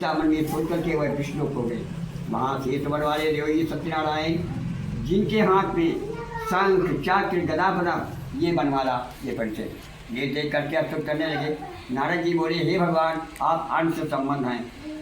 चामन में छोड़ करके वह विष्णु हो गए। वहाँ से वर वाले देवी सत्यनारायण जिनके हाथ में शंख चक्र गदा पदम ये बनवाला ये परिचय ये देख करके अस्तुत करने लगे। नारद जी बोले, हे भगवान, आप अन्न से संबंध हैं,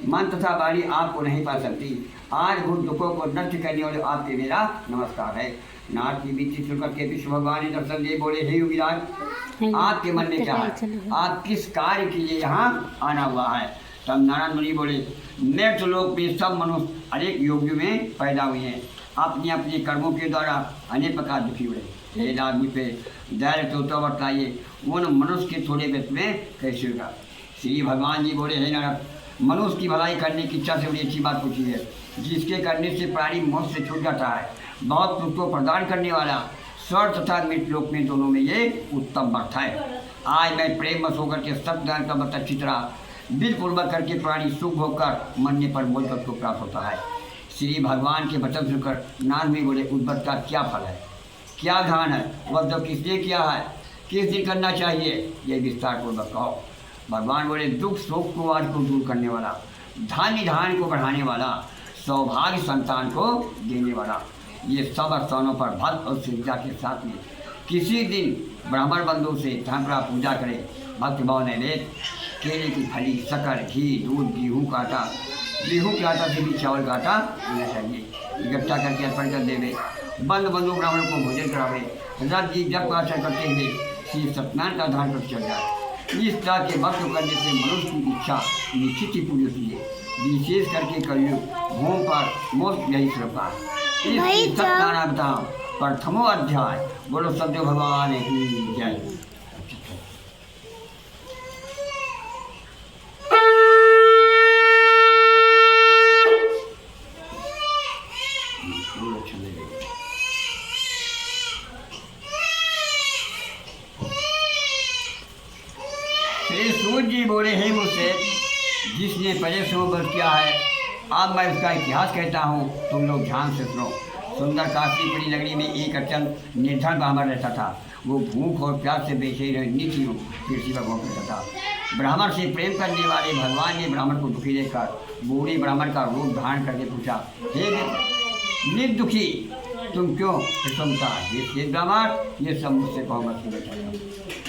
मन तथा वाणी आपको नहीं पा सकती। आज भूत दुखों को नष्ट करने वाले आपके मेरा नमस्कार है। नाथ की बीती सुन करके विष्णु भगवान ने दर्शन दिए। बोले, हे युविराज, आपके मन में क्या है? आप किस कार्य के लिए यहाँ आना हुआ है? तब नारायण मुनि बोले, मृत लोक में सब मनुष्य अनेक योगियों में पैदा हुए हैं, अपने अपने कर्मों के द्वारा अनेक प्रकार दुखी हुए। हे आदमी पे धैर्य तो बताइए, उन मनुष्य के थोड़े व्यक्त में कैसे होगा? श्री भगवान जी बोले, हे नारद, मनुष्य की भलाई करने की इच्छा से बड़ी अच्छी बात पूछी है, जिसके करने से प्राणी मौत से छूट जाता है। बहुत सुख को प्रदान करने वाला स्वर्ग तथा मृत लोक में दोनों में ये उत्तम व्रत है। आज मैं प्रेम वश होकर के सत्यनारायण का व्रत अच्छी तरह दिल पूर्वक करके प्राणी सुख होकर मरने पर मोक्ष को प्राप्त होता है। श्री भगवान के वचन सुनकर नारद में बोले, उस व्रत का क्या फल है, क्या ध्यान है, वह तो किसने किया है, किस दिन करना चाहिए, ये विस्तार पूर्वक कहो। भगवान बोले, दुख शोक को आज को दूर करने वाला, धान्य धान को बढ़ाने वाला, सौभाग्य संतान को देने वाला, ये सब स्थानों पर भक्त और श्रद्धा के साथ में किसी दिन ब्राह्मण बंधु से धन प्राप्त पूजा करे। भक्त भाव ने ले केले की फली, शक्कर, घी, दूध, गेहूँ का आटा, गेहूँ के आटा से भी चावल का आटा देना चाहिए। इकट्ठा करके अर्पण कर देवे। बंद बंधु ब्राह्मण को भोजन करावे। रथ जी जब आचरण करते हुए श्री सत्यनारायण का ध्यान कर चल जाए। इस तरह के भक्त करने से मनुष्य की इच्छा निश्चित ही पूरी होती है। विशेष करके कलयुग होम पर मोक्ष यही श्रद्धा। इस सत्यनारायण का प्रथमो अध्याय। बोलो सत्य भगवान की जय। श्री सूर्य जी बोले, हे मुझसे जिसने पहले समोबत किया है, अब मैं उसका इतिहास कहता हूँ, तुम लोग ध्यान से सुनो। सुंदर काशीपुरी नगरी में एक अत्यंत निर्धन ब्राह्मण रहता था। वो भूख और प्यास से बेचैन नित्य पृथ्वी पर घूम रहता था। ब्राह्मण से प्रेम करने वाले भगवान ने ब्राह्मण को दुखी देखकर बूढ़े ब्राह्मण का रूप धारण करके पूछा, हे निर्दुखी, तुम क्यों प्रसन्नता? ये ब्राह्मण, ये सब मुझसे कहो मत बैठा।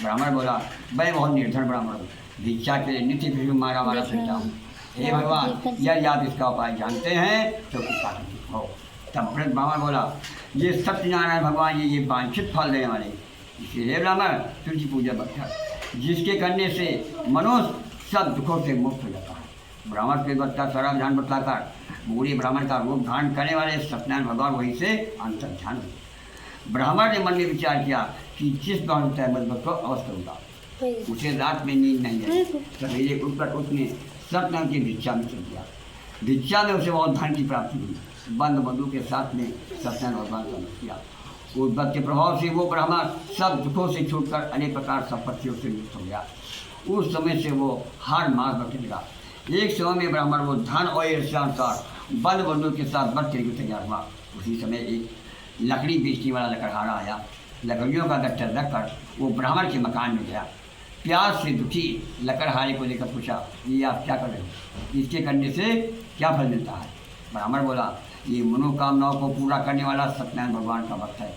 ब्राह्मण बोला, मैं बहुत निर्धन ब्राह्मण हूँ, भिक्षा के लिए नित्य पृथ्वी मारा फिरता हूँ। हे भगवान, यदि आप इसका उपाय जानते हैं तो कृपा हो। तब व्रत ब्राह्मण बोला, ये सत्यनारायण भगवान ये वांछित फल देने वाले, इसलिए ब्राह्मण तुलसी पूजा बख्शा, जिसके करने से मनुष्य सब दुखों से मुक्त हो जाता है। ब्राह्मण के बच्चा सारा ध्यान बतलाकर बूढ़े ब्राह्मण का रूप धारण करने वाले सत्यनारायण भगवान वहीं से अंतर ध्यान हुए। ब्राह्मण ने मन में विचार किया कि जिस ब्राह्मण तय को अवश्य करूँगा। उसे रात में नींद नहीं आई। सवेरे उठकर उसने सत्यनारायण की भिक्षा में चल दिया। भिक्षा में उसे बहुत धन की प्राप्ति हुई। बंद बंधु के साथ में सत्यनारायण भगवान का नमस्कार किया। उस व्रत के प्रभाव से वो ब्राह्मण सब दुखों से छूटकर अनेक प्रकार संपत्तियों से मुक्त हो गया। उस समय से वो हर मास बरतने लगा। एक समय में ब्राह्मण वो धन और ईर्ष्यानुसार बंद बंधु के साथ व्रत करके तैयार हुआ। उसी समय एक लकड़ी बेचने वाला लकड़हारा आया। लकड़ियों का गट्ठर रखकर वो ब्राह्मण के मकान में गया। प्यास से दुखी लकड़हारे को लेकर पूछा, ये आप क्या कर रहे हो, इसके करने से क्या फल मिलता है? ब्राह्मण बोला, ये मनोकामनाओं को पूरा करने वाला सत्यनारायण भगवान का भक्त है,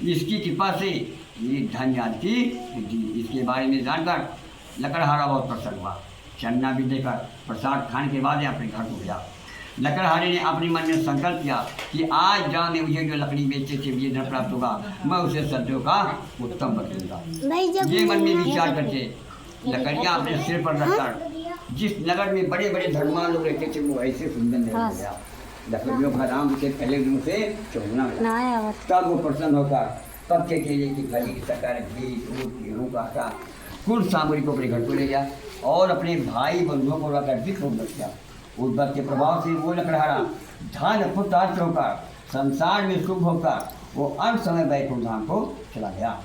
इसकी कृपा से ये धन आदि की वृद्धि। इसके बारे में जानकर लकड़हारा बहुत प्रसन्न हुआ। चन्ना भी देकर प्रसाद खाने के बाद अपने घर को गया। लकड़हारे ने अपने मन में संकल्प किया कि आज जहाँ में मुझे जो लकड़ी बेचने से मुझे धन प्राप्त होगा, मैं उसे सद्यों का उत्तम बन दूंगा। ये मन में विचार करके लकड़ियाँ अपने सिर पर रखकर जिस नगर में बड़े बड़े धर्मवान लोग रहते थे वो ऐसे सुंदर नहीं हो गया। लकड़ियों का नाम उसे पहले दिन से चौगुना मिला। तब वो प्रसन्न होकर पक्के केले की फली, शक्कर, घी, दूध, गेहूँ का आटा, कुल सामग्री को अपने घर को ले गया और अपने भाई बंधुओं को लाकर विश्व किया। उस व्रत के प्रभाव से वो लकड़हारा धन पुत्रार्थ होकर संसार में शुभ होकर वो अंत समय वैकुंठ धाम को चला गया।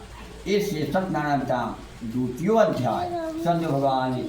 इससे सत्यनारायण का द्वितीय अध्याय। सत्य भगवान की